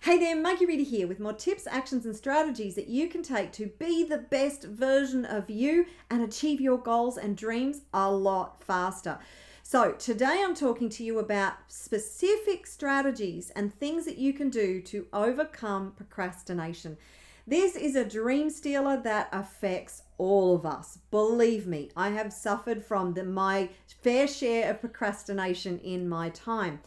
Hey there, Marguerita here with more tips, actions and strategies that you can take to be the best version of you and achieve your goals and dreams a lot faster. So today I'm talking to you about specific strategies and things that you can do to overcome procrastination. This is a dream stealer that affects all of us. Believe me, I have suffered from my fair share of procrastination in my time.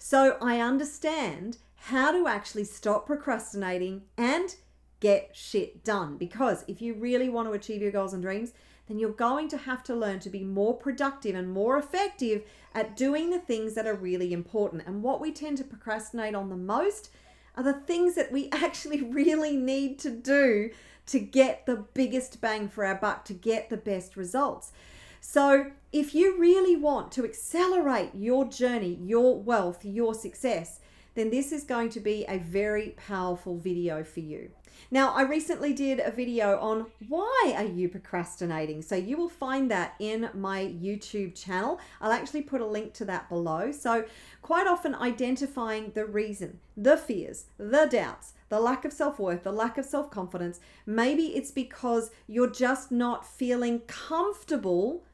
So I understand how to actually stop procrastinating and get shit done. Because if you really want to achieve your goals and dreams, then you're going to have to learn to be more productive and more effective at doing the things that are really important. And what we tend to procrastinate on the most are the things that we actually really need to do to get the biggest bang for our buck, to get the best results. So if you really want to accelerate your journey, your wealth, your success, then this is going to be a very powerful video for you. Now, I recently did a video on why are you procrastinating? So you will find that in my YouTube channel. I'll actually put a link to that below. So quite often identifying the reason, the fears, the doubts, the lack of self-worth, the lack of self-confidence. Maybe it's because you're just not feeling comfortable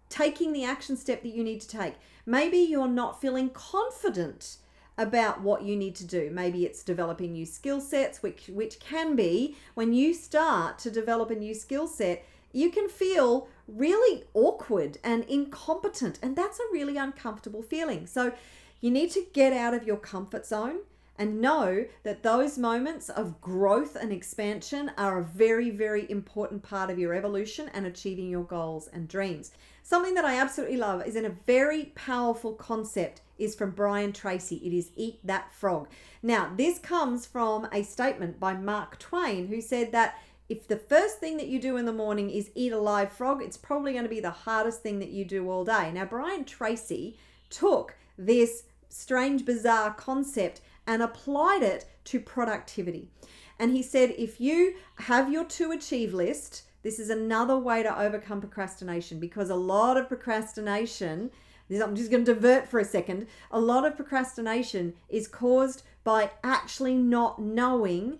taking the action step that you need to take. Maybe you're not feeling confident about what you need to do. Maybe it's developing new skill sets, which can be, when you start to develop a new skill set, you can feel really awkward and incompetent, and that's a really uncomfortable feeling. So you need to get out of your comfort zone and know that those moments of growth and expansion are a very, very important part of your evolution and achieving your goals and dreams. Something that I absolutely love is in a very powerful concept is from Brian Tracy. It is eat that frog. Now, this comes from a statement by Mark Twain, who said that if the first thing that you do in the morning is eat a live frog, it's probably going to be the hardest thing that you do all day. Now, Brian Tracy took this strange, bizarre concept and applied it to productivity. And he said, if you have your to achieve list, this is another way to overcome procrastination, because a lot of procrastination, I'm just going to divert for a second, a lot of procrastination is caused by actually not knowing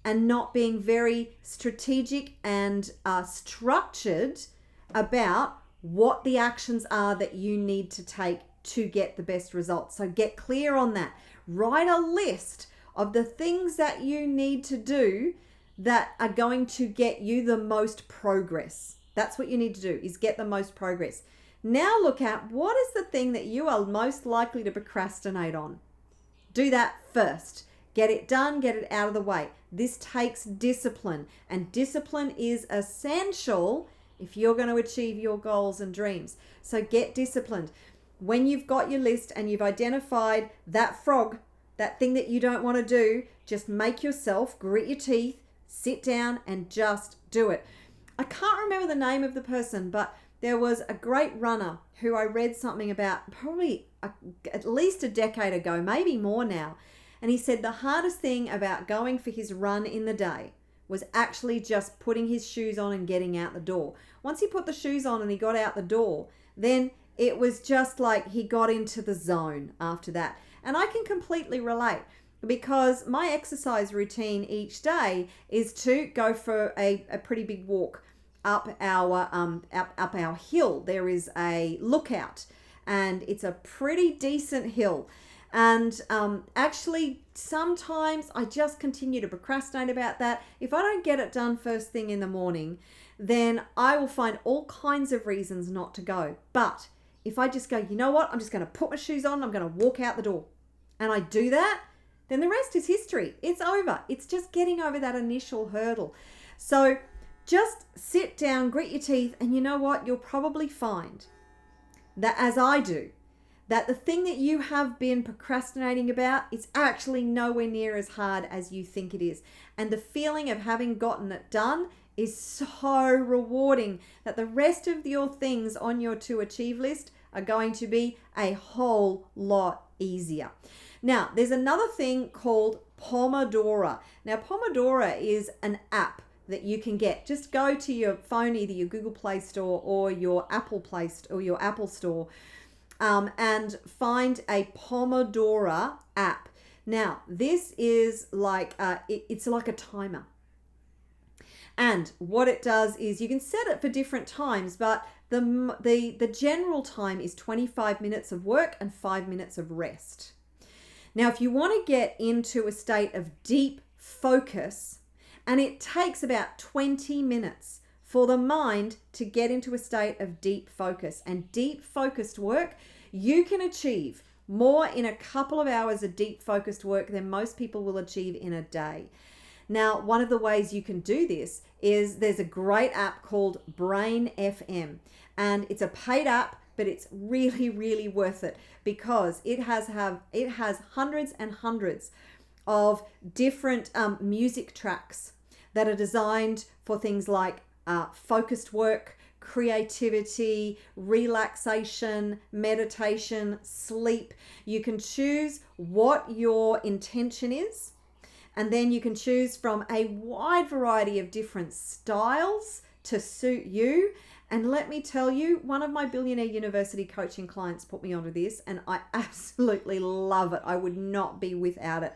and not being very strategic and structured about what the actions are that you need to take to get the best results. So get clear on that. Write a list of the things that you need to do that are going to get you the most progress. That's what you need to do, is get the most progress. Now look at what is the thing that you are most likely to procrastinate on. Do that first. Get it done, get it out of the way. This takes discipline, and discipline is essential if you're going to achieve your goals and dreams. So get disciplined. When you've got your list and you've identified that frog, that thing that you don't want to do, just make yourself grit your teeth, sit down and just do it. I can't remember the name of the person, but there was a great runner who I read something about probably at least a decade ago, maybe more now. And he said the hardest thing about going for his run in the day was actually just putting his shoes on and getting out the door. Once he put the shoes on and he got out the door, then it was just like he got into the zone after that. And I can completely relate, because my exercise routine each day is to go for a pretty big walk up our hill. There is a lookout, and it's a pretty decent hill. And actually, sometimes I just continue to procrastinate about that. If I don't get it done first thing in the morning, then I will find all kinds of reasons not to go. But if I just go, you know what, I'm just going to put my shoes on, I'm going to walk out the door, and I do that, then the rest is history. It's over. It's just getting over that initial hurdle. So just sit down, grit your teeth, and you know what? You'll probably find that, as I do, that the thing that you have been procrastinating about is actually nowhere near as hard as you think it is. And the feeling of having gotten it done is so rewarding that the rest of your things on your to achieve list are going to be a whole lot easier. Now, there's another thing called Pomodoro. Now, Pomodoro is an app that you can get. Just go to your phone, either your Google Play Store or your Apple Play Store or your Apple Store, and find a Pomodoro app. Now, this is like, it's like a timer. And what it does is you can set it for different times, but the general time is 25 minutes of work and 5 minutes of rest. Now, if you want to get into a state of deep focus, and it takes about 20 minutes for the mind to get into a state of deep focus, and deep focused work, you can achieve more in a couple of hours of deep focused work than most people will achieve in a day. Now, one of the ways you can do this is there's a great app called Brain FM, and it's a paid app, but it's really, really worth it because it has hundreds and hundreds of different music tracks that are designed for things like focused work, creativity, relaxation, meditation, sleep. You can choose what your intention is, and then you can choose from a wide variety of different styles to suit you. And let me tell you, one of my Billionaire University coaching clients put me onto this, and I absolutely love it. I would not be without it.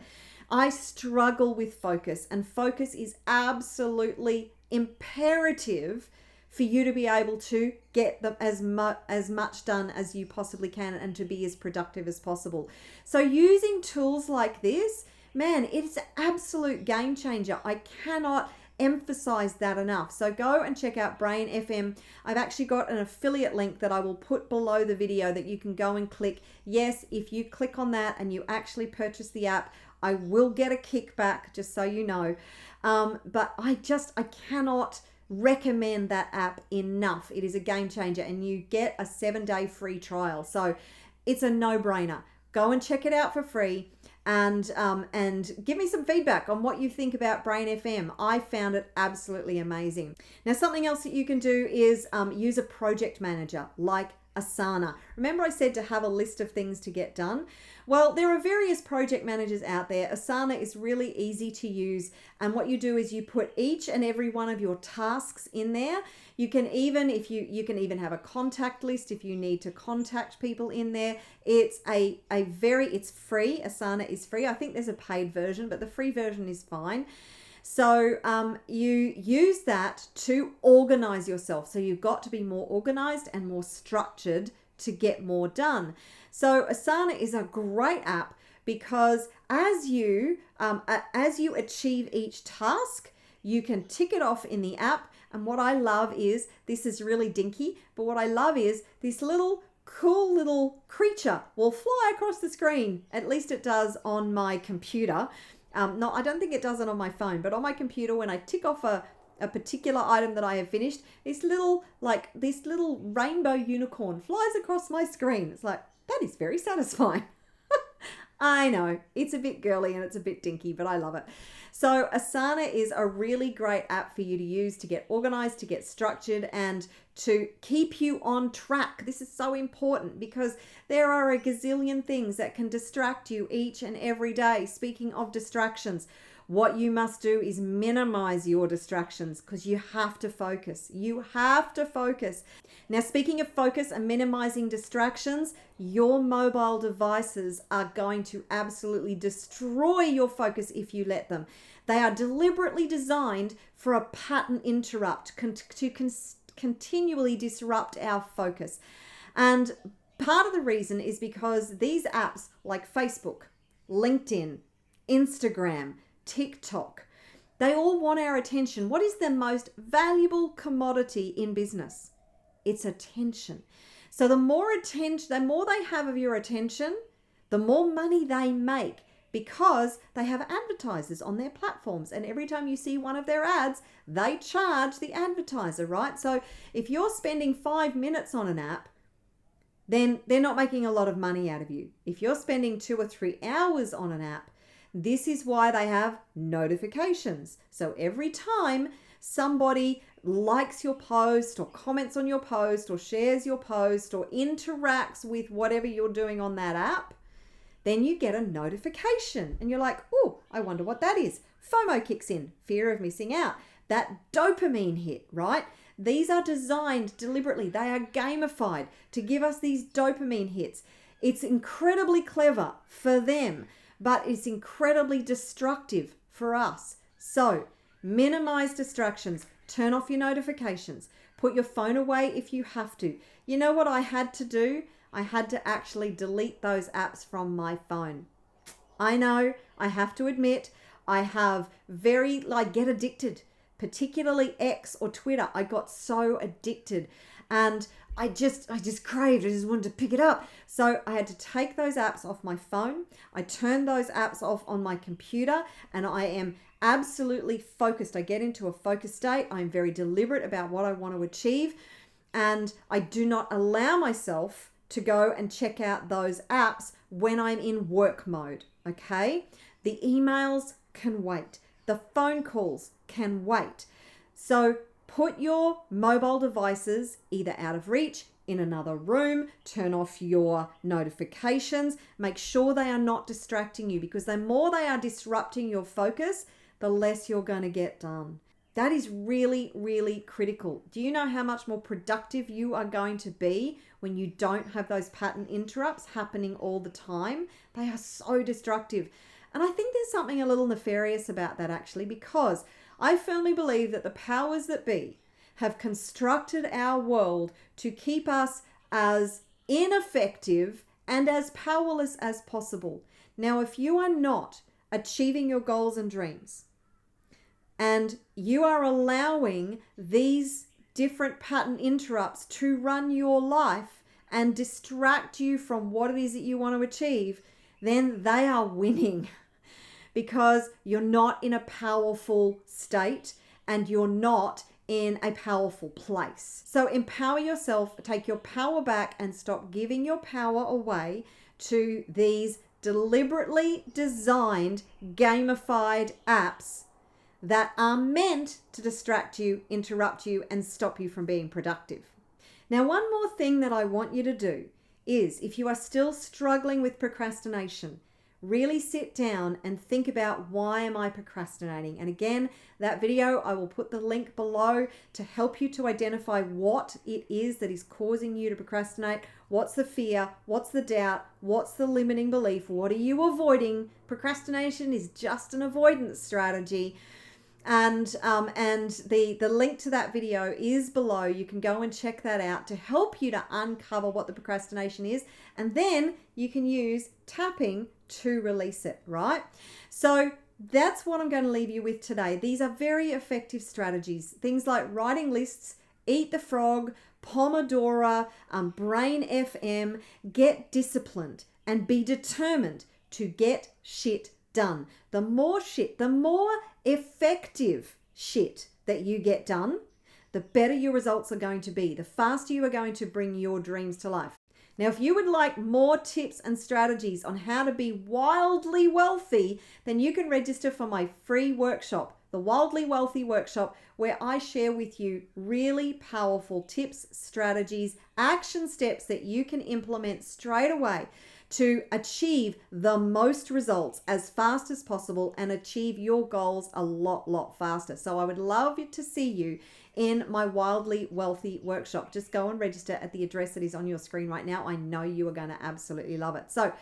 I struggle with focus, and focus is absolutely imperative for you to be able to get them as much done as you possibly can and to be as productive as possible. So using tools like this, man, it's an absolute game changer. I cannot emphasize that enough. So go and check out Brain FM. I've actually got an affiliate link that I will put below the video that you can go and click. Yes, if you click on that and you actually purchase the app, I will get a kickback, just so you know. But I cannot recommend that app enough. It is a game changer, and you get a 7-day free trial. So it's a no-brainer. Go and check it out for free, and give me some feedback on what you think about Brain FM. I found it absolutely amazing. Now, something else that you can do is use a project manager like Asana. Remember I said to have a list of things to get done? Well, there are various project managers out there. Asana is really easy to use, and what you do is you put each and every one of your tasks in there. You can even, if you can even have a contact list if you need to contact people in there. It's it's free. Asana is free. I think there's a paid version, but the free version is fine. So you use that to organize yourself. So you've got to be more organized and more structured to get more done. So Asana is a great app because as you achieve each task, you can tick it off in the app. And what I love is, this is really dinky, but what I love is this cool little creature will fly across the screen. At least it does on my computer. No, I don't think it does it on my phone, but on my computer, when I tick off a particular item that I have finished, this little rainbow unicorn flies across my screen. It's like, that is very satisfying. I know, it's a bit girly and it's a bit dinky, but I love it. So Asana is a really great app for you to use to get organized, to get structured, and to keep you on track. This is so important because there are a gazillion things that can distract you each and every day. Speaking of distractions, what you must do is minimize your distractions because you have to focus. You have to focus. Now, speaking of focus and minimizing distractions, your mobile devices are going to absolutely destroy your focus if you let them. They are deliberately designed for a pattern interrupt to continually disrupt our focus. And part of the reason is because these apps like Facebook, LinkedIn, Instagram, TikTok, they all want our attention. What is the most valuable commodity in business? It's attention. So the more they have of your attention, the more money they make, because they have advertisers on their platforms, and every time you see one of their ads, they charge the advertiser, right? So if you're spending 5 minutes on an app, then they're not making a lot of money out of you. If you're spending 2 or 3 hours on an app, this is why they have notifications. So every time somebody likes your post or comments on your post or shares your post or interacts with whatever you're doing on that app, then you get a notification and you're like, oh, I wonder what that is. FOMO kicks in, fear of missing out. That dopamine hit, right? These are designed deliberately. They are gamified to give us these dopamine hits. It's incredibly clever for them. but it's incredibly destructive for us. So minimize distractions, turn off your notifications, put your phone away if you have to. You know what I had to do? I had to actually delete those apps from my phone. I know, I have to admit, I have get addicted, particularly X or Twitter. I got so addicted and I just craved, I just wanted to pick it up. So I had to take those apps off my phone. I turned those apps off on my computer and I am absolutely focused. I get into a focused state. I'm very deliberate about what I want to achieve and I do not allow myself to go and check out those apps when I'm in work mode, okay? The emails can wait. The phone calls can wait. So put your mobile devices either out of reach, in another room, turn off your notifications, make sure they are not distracting you because the more they are disrupting your focus, the less you're going to get done. That is really, really critical. Do you know how much more productive you are going to be when you don't have those pattern interrupts happening all the time? They are so destructive. And I think there's something a little nefarious about that actually, because I firmly believe that the powers that be have constructed our world to keep us as ineffective and as powerless as possible. Now, if you are not achieving your goals and dreams, and you are allowing these different pattern interrupts to run your life and distract you from what it is that you want to achieve, then they are winning because you're not in a powerful state and you're not in a powerful place. So empower yourself, take your power back and stop giving your power away to these deliberately designed, gamified apps that are meant to distract you, interrupt you, and stop you from being productive. Now, one more thing that I want you to do is, if you are still struggling with procrastination, really sit down and think about, why am I procrastinating? And again, that video, I will put the link below to help you to identify what it is that is causing you to procrastinate. What's the fear? What's the doubt? What's the limiting belief? What are you avoiding? Procrastination is just an avoidance strategy. And the link to that video is below. You can go and check that out to help you to uncover what the procrastination is. And then you can use tapping to release it, right? So that's what I'm going to leave you with today. These are very effective strategies. Things like writing lists, Eat the Frog, Pomodoro, Brain FM. Get disciplined and be determined to get shit done. The more effective shit that you get done, the better your results are going to be, the faster you are going to bring your dreams to life. Now, if you would like more tips and strategies on how to be wildly wealthy, then you can register for my free workshop, the Wildly Wealthy Workshop, where I share with you really powerful tips, strategies, action steps that you can implement straight away to achieve the most results as fast as possible and achieve your goals a lot faster. So I would love to see you in my Wildly Wealthy Workshop. Just go and register at the address that is on your screen right now. I know you are going to absolutely love it. So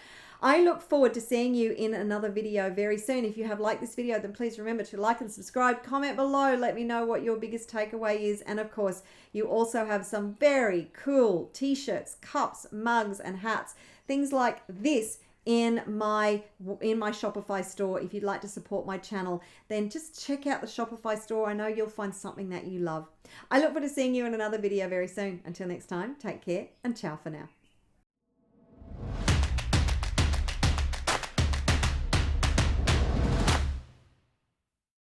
I look forward to seeing you in another video very soon. If you have liked this video, then please remember to like and subscribe, comment below, let me know what your biggest takeaway is. And of course, you also have some very cool t-shirts, cups, mugs, and hats, things like this in my Shopify store. If you'd like to support my channel, then just check out the Shopify store. I know you'll find something that you love. I look forward to seeing you in another video very soon. Until next time, take care and ciao for now.